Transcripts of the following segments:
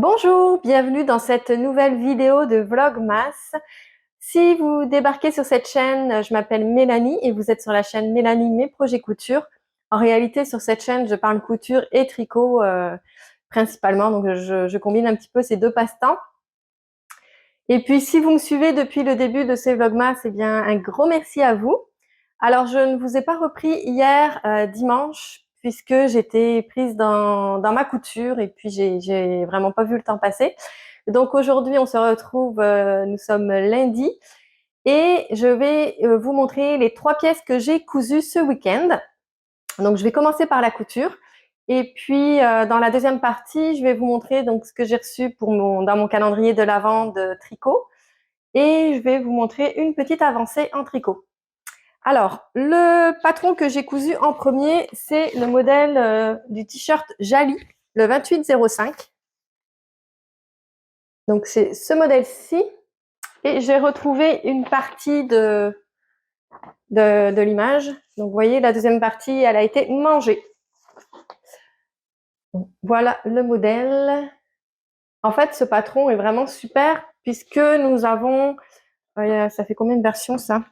Bonjour, bienvenue dans cette nouvelle vidéo de Vlogmas. Si vous débarquez sur cette chaîne, je m'appelle Mélanie et vous êtes sur la chaîne Mélanie Mes Projets Couture. En réalité, sur cette chaîne, je parle couture et tricot principalement, donc je combine un petit peu ces deux passe-temps. Et puis, si vous me suivez depuis le début de ces Vlogmas, eh bien, un gros merci à vous. Alors, je ne vous ai pas repris hier, dimanche, puisque j'étais prise dans ma couture et puis j'ai vraiment pas vu le temps passer. Donc aujourd'hui, on se retrouve, nous sommes lundi et je vais vous montrer les 3 pièces que j'ai cousues ce week-end. Donc je vais commencer par la couture et puis dans la deuxième partie, je vais vous montrer donc ce que j'ai reçu dans mon calendrier de l'Avent de tricot et je vais vous montrer une petite avancée en tricot. Alors, le patron que j'ai cousu en premier, c'est le modèle du t-shirt Jali, le 2805. Donc, c'est ce modèle-ci. Et j'ai retrouvé une partie de l'image. Donc, vous voyez, la deuxième partie, elle a été mangée. Donc, voilà le modèle. En fait, ce patron est vraiment super puisque nous avons... ça fait combien de versions, ça?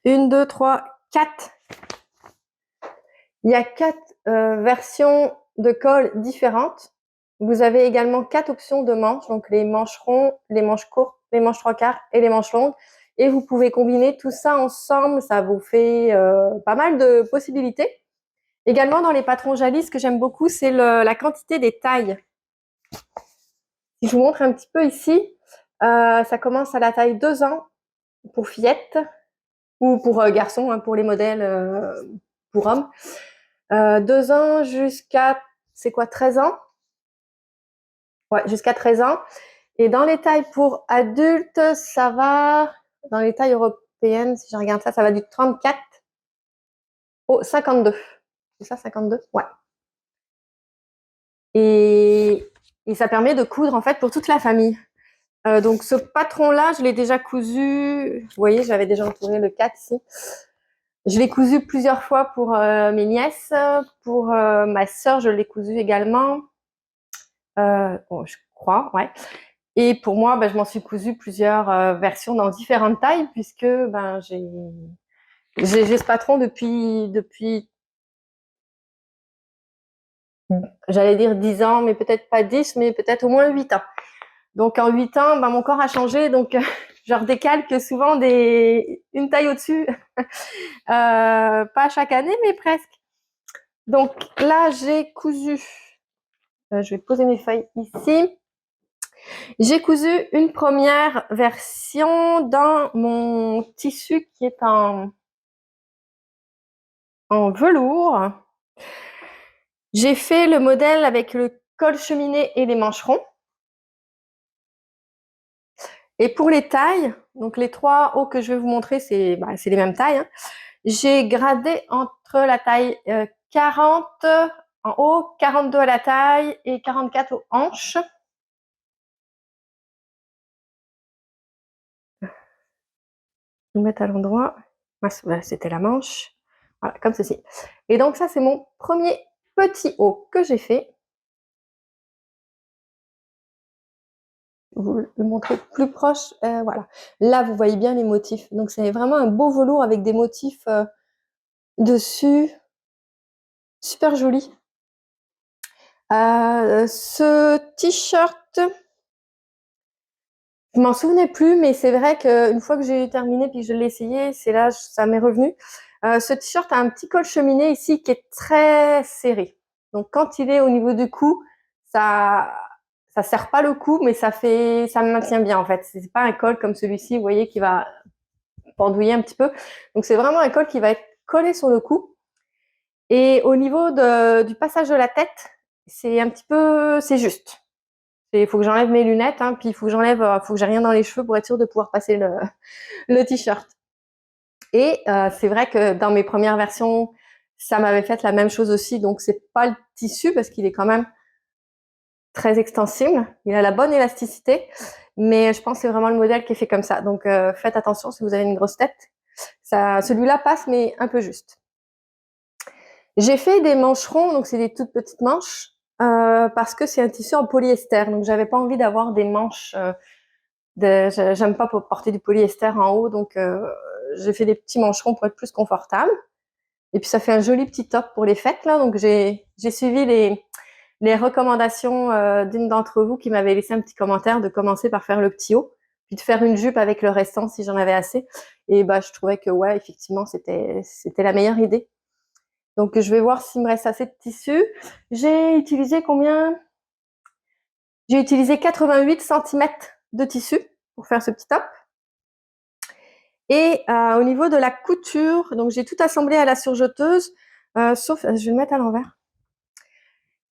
1, 2, 3, 4. Il y a 4 versions de col différentes. Vous avez également 4 options de manches, donc les manches rondes, les manches courtes, les manches 3/4 et les manches longues. Et vous pouvez combiner tout ça ensemble, ça vous fait pas mal de possibilités. Également, dans les patrons Jali, ce que j'aime beaucoup, c'est la quantité des tailles. Si je vous montre un petit peu ici, ça commence à la taille 2 ans pour fillettes ou pour garçons, hein, pour les modèles pour hommes. 2 ans jusqu'à, c'est quoi, 13 ans? Ouais, jusqu'à 13 ans. Et dans les tailles pour adultes, ça va, dans les tailles européennes, si je regarde ça, ça va du 34 au 52. C'est ça, 52? Ouais. Et ça permet de coudre, en fait, pour toute la famille. Donc, ce patron-là, je l'ai déjà cousu. Vous voyez, j'avais déjà entouré le 4 ici. Je l'ai cousu plusieurs fois pour mes nièces. Pour ma sœur, je l'ai cousu également. Bon, je crois, ouais. Et pour moi, je m'en suis cousu plusieurs versions dans différentes tailles puisque j'ai ce patron depuis j'allais dire 10 ans, mais peut-être pas 10, mais peut-être au moins 8 ans. Donc en 8 ans, mon corps a changé, donc je redécalque souvent une taille au-dessus, pas chaque année, mais presque. Donc là, j'ai cousu, je vais poser mes feuilles ici. J'ai cousu une première version dans mon tissu qui est en velours. J'ai fait le modèle avec le col cheminé et les mancherons. Et pour les tailles, donc les 3 hauts que je vais vous montrer, c'est les mêmes tailles, hein. J'ai gradé entre la taille 40 en haut, 42 à la taille et 44 aux hanches. Je vais mettre à l'endroit. C'était la manche. Voilà, comme ceci. Et donc ça, c'est mon premier petit haut que j'ai fait. Vous le montrer plus proche, voilà. Là, vous voyez bien les motifs. Donc, c'est vraiment un beau velours avec des motifs dessus. Super joli. Ce t-shirt, je m'en souvenais plus, mais c'est vrai qu'une fois que j'ai terminé puis que je l'ai essayé, c'est là, ça m'est revenu. Ce t-shirt a un petit col cheminé ici qui est très serré. Donc, quand il est au niveau du cou, ça serre pas le cou, mais ça me maintient bien en fait. C'est pas un col comme celui-ci, vous voyez, qui va pendouiller un petit peu. Donc, c'est vraiment un col qui va être collé sur le cou. Et au niveau du passage de la tête, c'est un petit peu, c'est juste. Il faut que j'enlève mes lunettes, hein, puis il faut que j'ai rien dans les cheveux pour être sûre de pouvoir passer le t-shirt. Et c'est vrai que dans mes premières versions, ça m'avait fait la même chose aussi. Donc, c'est pas le tissu parce qu'il est quand même très extensible. Il a la bonne élasticité. Mais je pense que c'est vraiment le modèle qui est fait comme ça. Donc, faites attention si vous avez une grosse tête. Celui-là passe, mais un peu juste. J'ai fait des mancherons, donc c'est des toutes petites manches. parce que c'est un tissu en polyester. Donc, j'avais pas envie d'avoir des manches. J'aime pas porter du polyester en haut, donc j'ai fait des petits mancherons pour être plus confortable. Et puis, ça fait un joli petit top pour les fêtes, là. Donc, j'ai suivi les recommandations d'une d'entre vous qui m'avait laissé un petit commentaire de commencer par faire le petit haut, puis de faire une jupe avec le restant si j'en avais assez. Et bah, je trouvais que ouais, effectivement, c'était la meilleure idée. Donc, je vais voir s'il me reste assez de tissu. J'ai utilisé combien? J'ai utilisé 88 cm de tissu pour faire ce petit top. Et au niveau de la couture, donc j'ai tout assemblé à la surjeteuse, sauf, je vais le mettre à l'envers.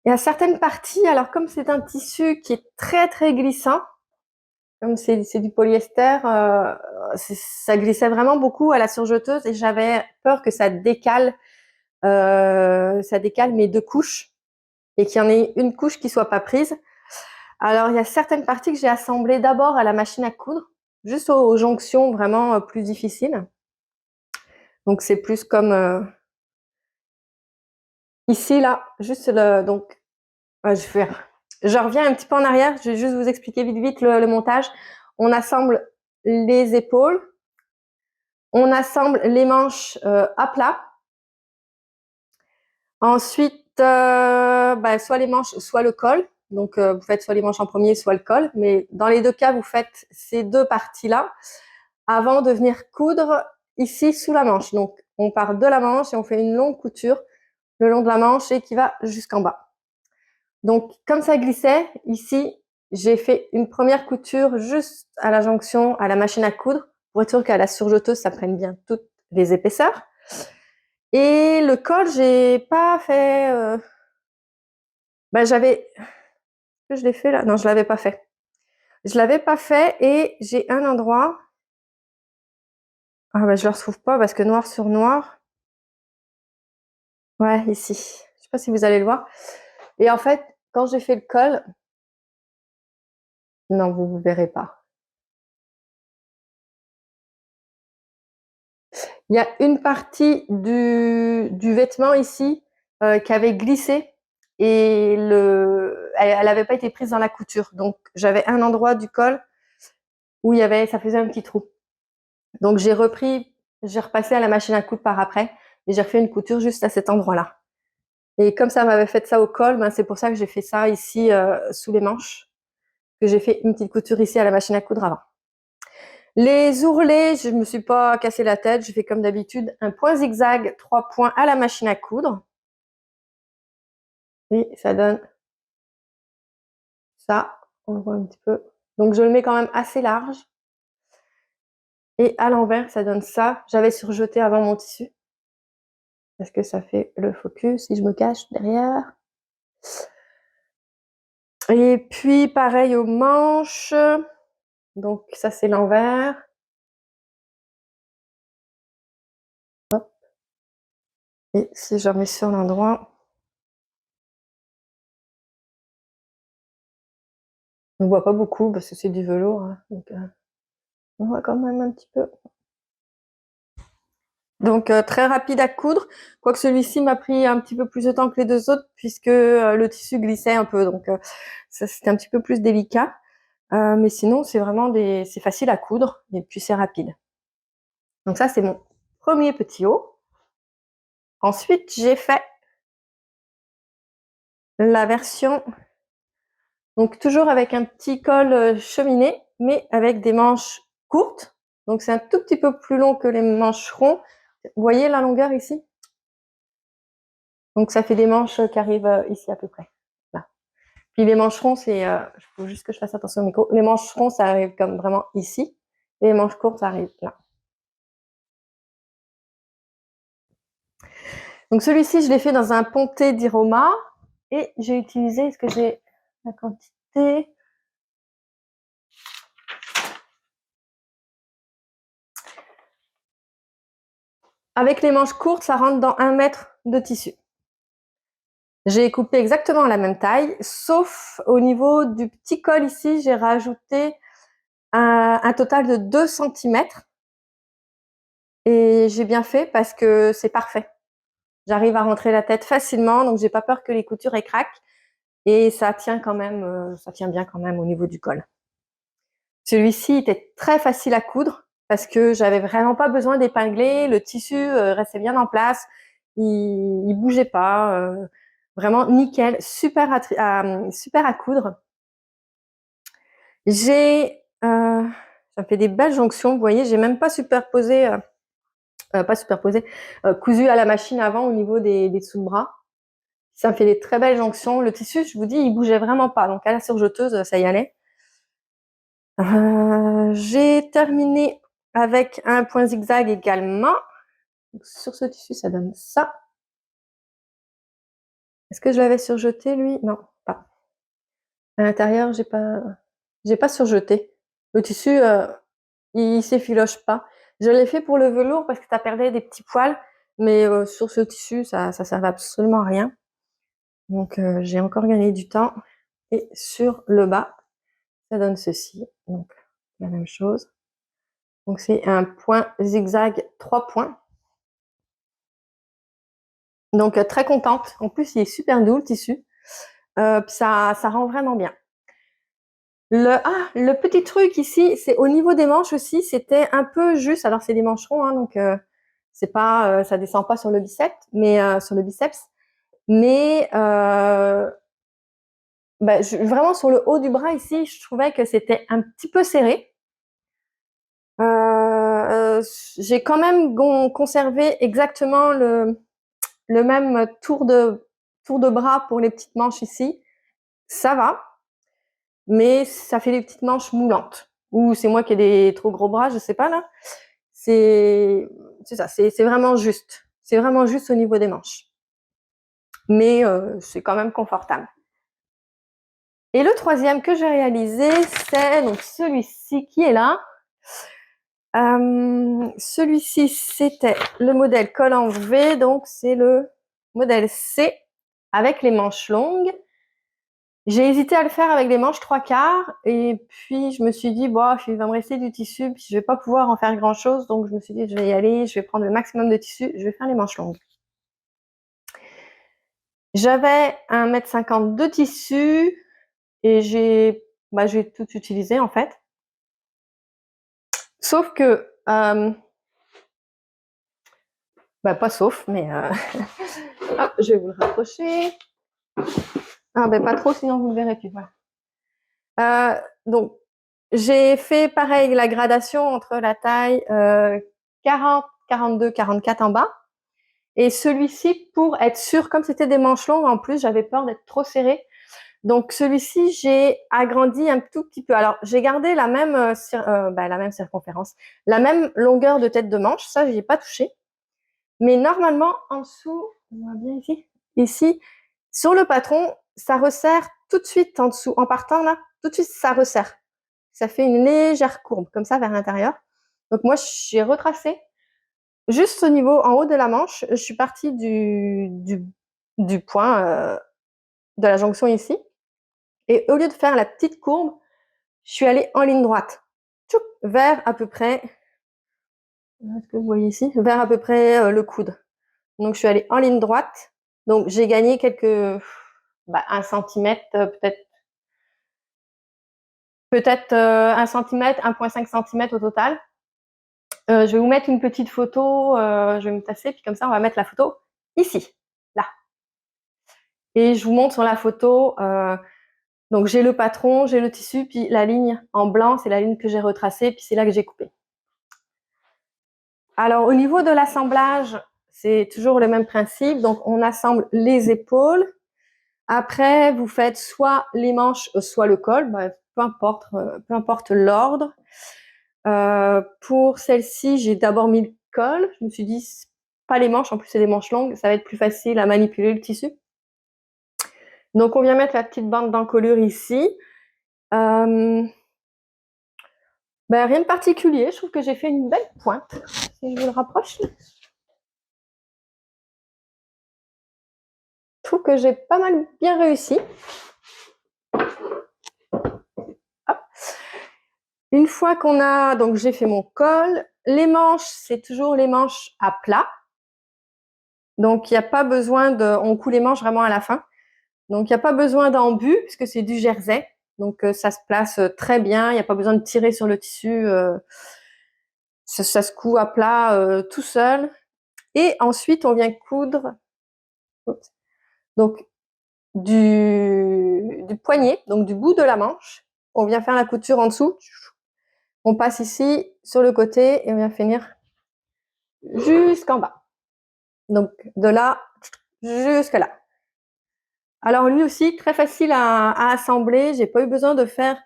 Il y a certaines parties, alors comme c'est un tissu qui est très très glissant, comme c'est du polyester, ça glissait vraiment beaucoup à la surjeteuse et j'avais peur que ça décale mes deux couches et qu'il y en ait une couche qui soit pas prise. Alors il y a certaines parties que j'ai assemblées d'abord à la machine à coudre, juste aux jonctions vraiment plus difficiles. Donc c'est plus comme ici là, juste donc je reviens un petit peu en arrière, je vais juste vous expliquer vite le montage. On assemble les épaules, on assemble les manches à plat. Ensuite, soit les manches, soit le col. Donc, vous faites soit les manches en premier, soit le col. Mais dans les deux cas, vous faites ces deux parties-là avant de venir coudre ici sous la manche. Donc, on part de la manche et on fait une longue couture le long de la manche et qui va jusqu'en bas. Donc, comme ça glissait, ici, j'ai fait une première couture juste à la jonction, à la machine à coudre, pour être sûr qu'à la surjeteuse, ça prenne bien toutes les épaisseurs. Et le col, j'ai pas fait... j'avais... Je l'ai fait là? Non, je l'avais pas fait. Je l'avais pas fait et j'ai un endroit... Ah je le retrouve pas parce que noir sur noir. Ouais, ici. Je sais pas si vous allez le voir. Et en fait, quand j'ai fait le col... Non, vous verrez pas. Il y a une partie du vêtement ici qui avait glissé et elle n'avait pas été prise dans la couture. Donc, j'avais un endroit du col où ça faisait un petit trou. Donc, j'ai repassé à la machine à coudre par après et j'ai refait une couture juste à cet endroit-là. Et comme ça m'avait fait ça au col, c'est pour ça que j'ai fait ça ici sous les manches, que j'ai fait une petite couture ici à la machine à coudre avant. Les ourlets, je ne me suis pas cassé la tête, je fais comme d'habitude un point zigzag, 3 points à la machine à coudre. Et ça donne ça, on voit un petit peu. Donc je le mets quand même assez large. Et à l'envers, ça donne ça. J'avais surjeté avant mon tissu. Parce que ça fait le focus si je me cache derrière. Et puis pareil aux manches. Donc ça c'est l'envers. Hop. Et si je remets sur l'endroit. On ne voit pas beaucoup parce que c'est du velours. Hein, donc, on voit quand même un petit peu. Donc très rapide à coudre, quoique celui-ci m'a pris un petit peu plus de temps que les deux autres puisque le tissu glissait un peu, donc ça c'était un petit peu plus délicat. Mais sinon c'est facile à coudre et puis c'est rapide. Donc ça c'est mon premier petit haut. Ensuite j'ai fait la version, donc toujours avec un petit col cheminé, mais avec des manches courtes. Donc c'est un tout petit peu plus long que les mancherons. Vous voyez la longueur ici? Donc ça fait des manches qui arrivent ici à peu près. Là. Puis les mancherons, il faut juste que je fasse attention au micro. Les mancherons, ça arrive comme vraiment ici. Et les manches courtes, ça arrive là. Donc celui-ci, je l'ai fait dans un ponté d'Iroma. Et j'ai utilisé, est-ce que j'ai la quantité? Avec les manches courtes, ça rentre dans 1 mètre de tissu. J'ai coupé exactement la même taille, sauf au niveau du petit col ici, j'ai rajouté un total de 2 cm. Et j'ai bien fait parce que c'est parfait. J'arrive à rentrer la tête facilement, donc j'ai pas peur que les coutures craquent. et ça tient quand même, ça tient bien quand même au niveau du col. Celui-ci était très facile à coudre parce que j'avais vraiment pas besoin d'épingler, le tissu restait bien en place, il bougeait pas, vraiment nickel, super à coudre. Ça fait des belles jonctions, vous voyez, j'ai même pas superposé, cousu à la machine avant au niveau des dessous de bras. Ça me fait des très belles jonctions. Le tissu, je vous dis, il bougeait vraiment pas, donc à la surjeteuse, ça y allait. J'ai terminé avec un point zigzag également. Donc, sur ce tissu, ça donne ça. Est-ce que je l'avais surjeté, lui? Non, pas. À l'intérieur, j'ai pas surjeté. Le tissu, il s'effiloche pas. Je l'ai fait pour le velours parce que ça perdait des petits poils, mais sur ce tissu, ça servait absolument à rien. Donc, j'ai encore gagné du temps. Et sur le bas, ça donne ceci. Donc, la même chose. Donc, c'est un point zigzag 3 points. Donc, très contente. En plus, il est super doux, le tissu. Ça rend vraiment bien. Le petit truc ici, c'est au niveau des manches aussi, c'était un peu juste. Alors, c'est des mancherons, hein, donc c'est pas, ça descend pas sur le biceps, mais vraiment sur le haut du bras ici, je trouvais que c'était un petit peu serré. J'ai quand même conservé exactement le même tour de bras pour les petites manches ici. Ça va, mais ça fait des petites manches moulantes. Ou c'est moi qui ai des trop gros bras, je sais pas là. C'est ça, c'est vraiment juste. C'est vraiment juste au niveau des manches. Mais c'est quand même confortable. Et le troisième que j'ai réalisé, c'est donc celui-ci qui est là. Celui-ci, c'était le modèle col en V, donc c'est le modèle C avec les manches longues. J'ai hésité à le faire avec les manches 3/4 et puis je me suis dit, bon, il va me rester du tissu, puis je vais pas pouvoir en faire grand chose, donc je me suis dit, je vais y aller, je vais prendre le maximum de tissu, je vais faire les manches longues. J'avais 1,50 m de tissu et j'ai tout utilisé en fait. Sauf que, pas sauf, mais hop, je vais vous le rapprocher. Ah, pas trop, sinon vous ne le verrez plus. Voilà. Donc, j'ai fait pareil la gradation entre la taille 40, 42, 44 en bas. Et celui-ci, pour être sûr, comme c'était des manches longues, en plus, j'avais peur d'être trop serré. Donc, celui-ci, j'ai agrandi un tout petit peu. Alors, j'ai gardé la même circonférence, la même longueur de tête de manche. Ça, je n'y ai pas touché. Mais normalement, en dessous, on voit bien ici, sur le patron, ça resserre tout de suite en dessous. En partant là, tout de suite, ça resserre. Ça fait une légère courbe, comme ça, vers l'intérieur. Donc, moi, j'ai retracé juste au niveau, en haut de la manche. Je suis partie du point de la jonction ici. Et au lieu de faire la petite courbe, je suis allée en ligne droite. Vers à peu près, est-ce que vous voyez ici? Vers à peu près le coude. Donc, je suis allée en ligne droite. Donc, j'ai gagné 1 centimètre, peut-être 1 centimètre, 1,5 cm au total. Je vais vous mettre une petite photo, je vais me tasser, puis comme ça, on va mettre la photo ici, là. Et je vous montre sur la photo, donc j'ai le patron, j'ai le tissu, puis la ligne en blanc, c'est la ligne que j'ai retracée, puis c'est là que j'ai coupé. Alors, au niveau de l'assemblage, c'est toujours le même principe. Donc, on assemble les épaules. Après, vous faites soit les manches, soit le col, peu importe l'ordre. Pour celle-ci, j'ai d'abord mis le col. Je me suis dit, pas les manches, en plus c'est des manches longues, ça va être plus facile à manipuler le tissu. Donc, on vient mettre la petite bande d'encolure ici. Rien de particulier, je trouve que j'ai fait une belle pointe. Si je vous le rapproche. Je trouve que j'ai pas mal bien réussi. Hop. Une fois qu'on a, donc j'ai fait mon col, les manches, c'est toujours les manches à plat. Donc, il n'y a pas besoin on coud les manches vraiment à la fin. Donc, il n'y a pas besoin d'embut puisque c'est du jersey. Donc, ça se place très bien. Il n'y a pas besoin de tirer sur le tissu. Ça se coud à plat tout seul. Et ensuite, on vient coudre donc du poignet, donc du bout de la manche. On vient faire la couture en dessous. On passe ici sur le côté et on vient finir jusqu'en bas. Donc, de là jusque là. Alors, lui aussi, très facile à assembler. J'ai pas eu besoin de faire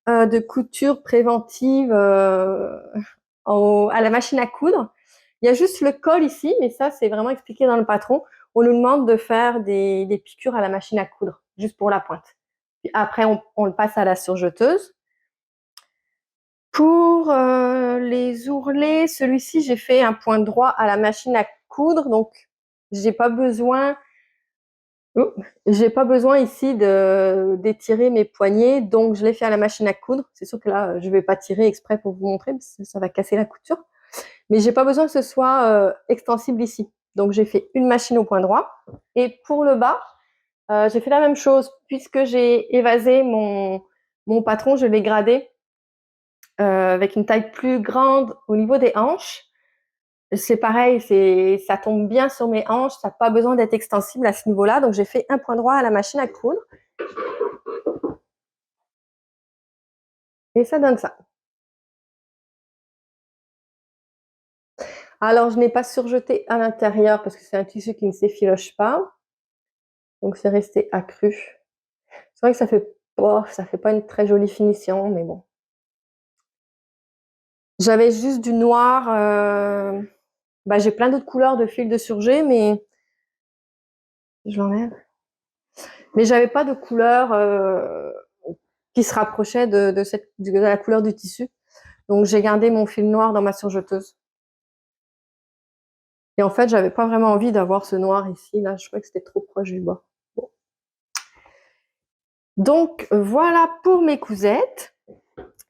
de couture préventive à la machine à coudre. Il y a juste le col ici, mais ça, c'est vraiment expliqué dans le patron. On nous demande de faire des piqûres à la machine à coudre, juste pour la pointe. Puis après, on le passe à la surjeteuse. Pour les ourlets, celui-ci, j'ai fait un point droit à la machine à coudre, donc j'ai pas besoin ici d'étirer mes poignets, donc je l'ai fait à la machine à coudre. C'est sûr que là, je vais pas tirer exprès pour vous montrer, parce que ça va casser la couture. Mais j'ai pas besoin que ce soit extensible ici. Donc j'ai fait une machine au point droit. Et pour le bas, j'ai fait la même chose, puisque j'ai évasé mon patron, je l'ai gradé avec une taille plus grande au niveau des hanches. C'est pareil, ça tombe bien sur mes hanches, ça n'a pas besoin d'être extensible à ce niveau-là. Donc j'ai fait un point droit à la machine à coudre. Et ça donne ça. Alors, je n'ai pas surjeté à l'intérieur parce que c'est un tissu qui ne s'effiloche pas. Donc, c'est resté accru. C'est vrai que ça fait pas une très jolie finition, mais bon. J'avais juste du noir. J'ai plein d'autres couleurs de fil de surjet, mais je l'enlève. Mais j'avais pas de couleur qui se rapprochait de la couleur du tissu. Donc, j'ai gardé mon fil noir dans ma surjeteuse. Et en fait, j'avais pas vraiment envie d'avoir ce noir ici. Là, je trouvais que c'était trop proche du bas. Bon. Donc, voilà pour mes cousettes.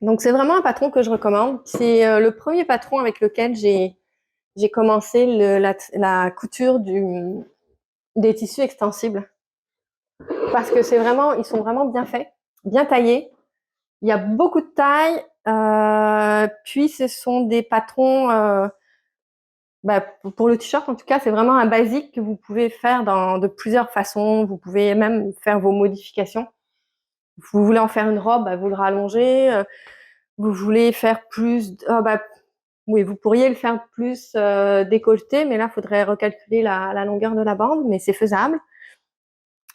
Donc, c'est vraiment un patron que je recommande. C'est le premier patron avec lequel j'ai commencé la couture des tissus extensibles. Parce que ils sont vraiment bien faits, bien taillés. Il y a beaucoup de taille. Puis, ce sont des patrons... pour le t-shirt, en tout cas, c'est vraiment un basique que vous pouvez faire de plusieurs façons. Vous pouvez même faire vos modifications. Vous voulez en faire une robe, vous le rallongez. Vous voulez faire plus... oui, vous pourriez le faire plus décolleté, mais là, il faudrait recalculer la longueur de la bande, mais c'est faisable.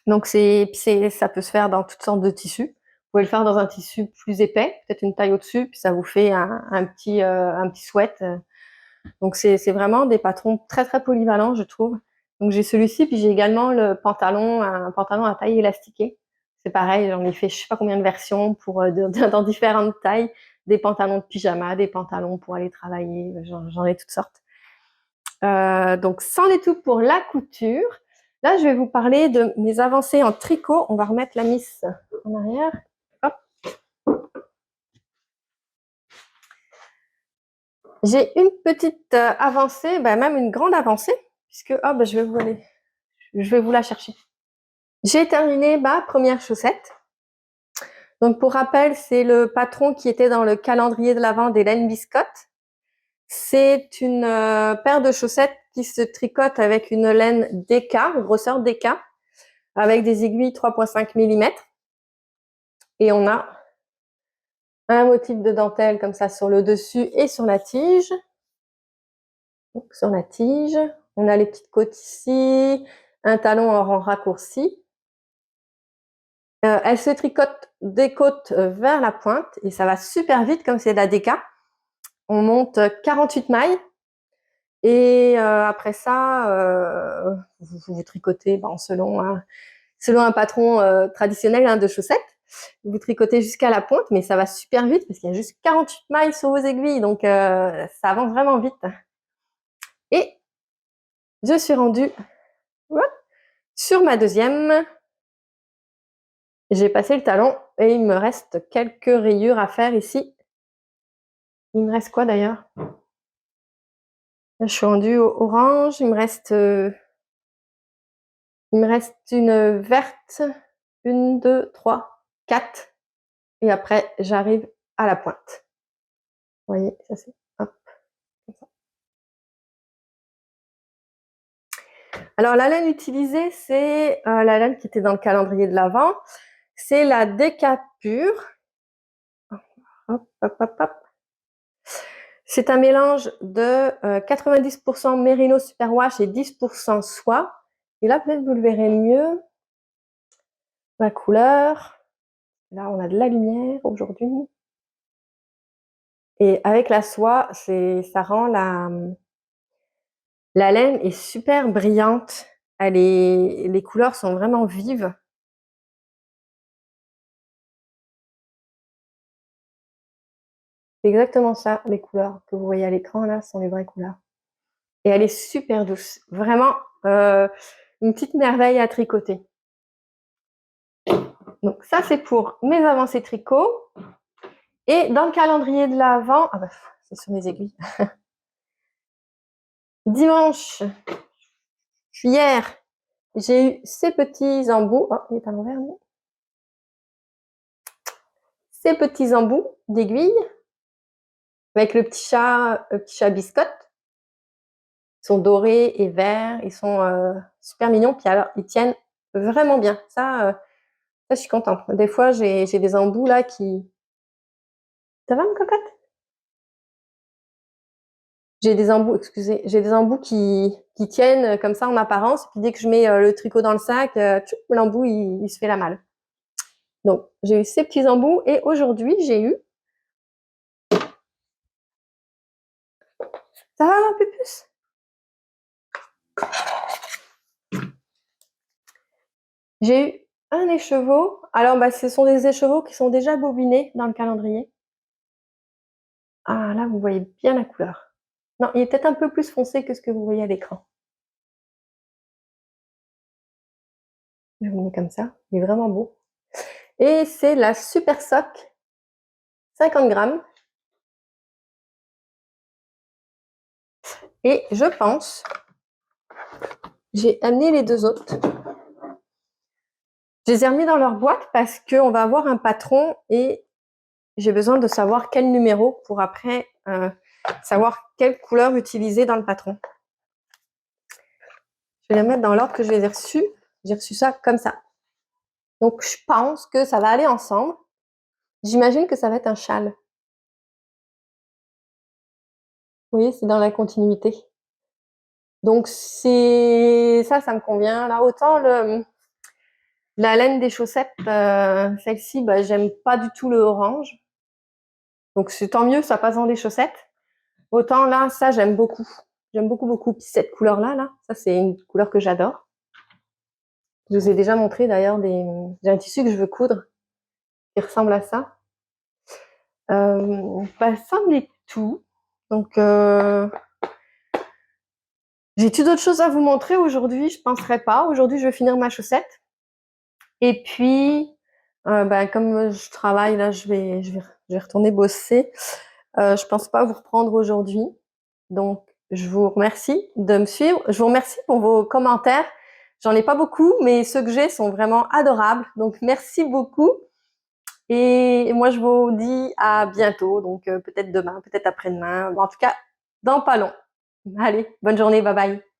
Donc, ça peut se faire dans toutes sortes de tissus. Vous pouvez le faire dans un tissu plus épais, peut-être une taille au-dessus, puis ça vous fait un petit sweat. Donc, c'est vraiment des patrons très, très polyvalents, je trouve. Donc, j'ai celui-ci, puis j'ai également un pantalon à taille élastiquée. C'est pareil, j'en ai fait je sais pas combien de versions dans différentes tailles. Des pantalons de pyjama, des pantalons pour aller travailler, j'en ai toutes sortes. Donc, c'en est tout pour la couture. Là, je vais vous parler de mes avancées en tricot. On va remettre la miss en arrière. Hop. J'ai une petite avancée, même une grande avancée, puisque je vais vous la chercher. J'ai terminé ma première chaussette. Donc, pour rappel, c'est le patron qui était dans le calendrier de l'Avent d'Hélène Biscotte. C'est une paire de chaussettes qui se tricote avec une laine DK, grosseur DK, avec des aiguilles 3,5 mm. Et on a un motif de dentelle comme ça sur le dessus et sur la tige. Donc, sur la tige, on a les petites côtes ici, un talon en rang raccourci. Elle se tricote des côtes vers la pointe et ça va super vite comme c'est de la DK. On monte 48 mailles et après ça, vous tricotez selon un patron traditionnel de chaussettes. Vous tricotez jusqu'à la pointe, mais ça va super vite parce qu'il y a juste 48 mailles sur vos aiguilles, donc ça avance vraiment vite. Et je suis rendue sur ma deuxième. J'ai passé le talon et il me reste quelques rayures à faire ici. Il me reste quoi d'ailleurs? Je suis rendue au orange. Il me reste une verte 1, 2, 3, 4. Et après, j'arrive à la pointe. Vous voyez, ça c'est hop, comme ça. Alors, la laine utilisée, c'est la laine qui était dans le calendrier de l'Avent. C'est la Decapure. Hop, hop, hop, hop. C'est un mélange de 90% Merino Superwash et 10% soie. Et là, peut-être vous le verrez mieux. La couleur. Là, on a de la lumière aujourd'hui. Et avec la soie, ça rend la laine est super brillante. Les couleurs sont vraiment vives. C'est exactement ça, les couleurs que vous voyez à l'écran, là, sont les vraies couleurs. Et elle est super douce. Vraiment, une petite merveille à tricoter. Donc ça, c'est pour mes avancées tricot. Et dans le calendrier de l'Avent, ah bah, c'est sur mes aiguilles. Dimanche, hier, j'ai eu ces petits embouts. Oh, il est à l'envers, lui. Ces petits embouts d'aiguilles avec le petit chat biscotte. Ils sont dorés et verts, ils sont super mignons. Puis alors, ils tiennent vraiment bien. Ça, je suis contente. Des fois, j'ai des embouts là qui. Ça va, ma cocotte? J'ai des embouts, excusez, j'ai des embouts qui tiennent comme ça en apparence. Puis dès que je mets le tricot dans le sac, l'embout il se fait la malle. Donc j'ai eu ces petits embouts et aujourd'hui j'ai eu. Ça va, ma pupuce? J'ai eu un écheveau. Alors bah, ce sont des écheveaux qui sont déjà bobinés dans le calendrier. Ah là, vous voyez bien la couleur. Non, il est peut-être un peu plus foncé que ce que vous voyez à l'écran. Je vous le mets comme ça. Il est vraiment beau. Et c'est la Super Sock 50 grammes. Et je pense, j'ai amené les deux autres. Je les ai remis dans leur boîte parce qu'on va avoir un patron et j'ai besoin de savoir quel numéro pour après savoir quelle couleur utiliser dans le patron. Je vais les mettre dans l'ordre que je les ai reçus. J'ai reçu ça comme ça. Donc, je pense que ça va aller ensemble. J'imagine que ça va être un châle. Vous voyez, c'est dans la continuité. Donc, c'est ça me convient. Là, autant la laine des chaussettes, celle-ci, bah, j'aime pas du tout le orange. Donc, c'est tant mieux, ça passe dans des chaussettes. Autant là, ça, j'aime beaucoup. J'aime beaucoup, beaucoup. Puis cette couleur-là, là, ça, c'est une couleur que j'adore. Je vous ai déjà montré d'ailleurs j'ai un tissu que je veux coudre qui ressemble à ça. Bah, ça en est tout. Donc, j'ai-tu d'autres choses à vous montrer aujourd'hui? Je penserais pas. Aujourd'hui, je vais finir ma chaussette. Et puis, bah, comme je travaille, là, je vais retourner bosser. Je pense pas vous reprendre aujourd'hui. Donc, je vous remercie de me suivre. Je vous remercie pour vos commentaires. J'en ai pas beaucoup, mais ceux que j'ai sont vraiment adorables. Donc, merci beaucoup. Et moi, je vous dis à bientôt. Donc, peut-être demain, peut-être après-demain. En tout cas, dans pas long. Allez, bonne journée. Bye bye.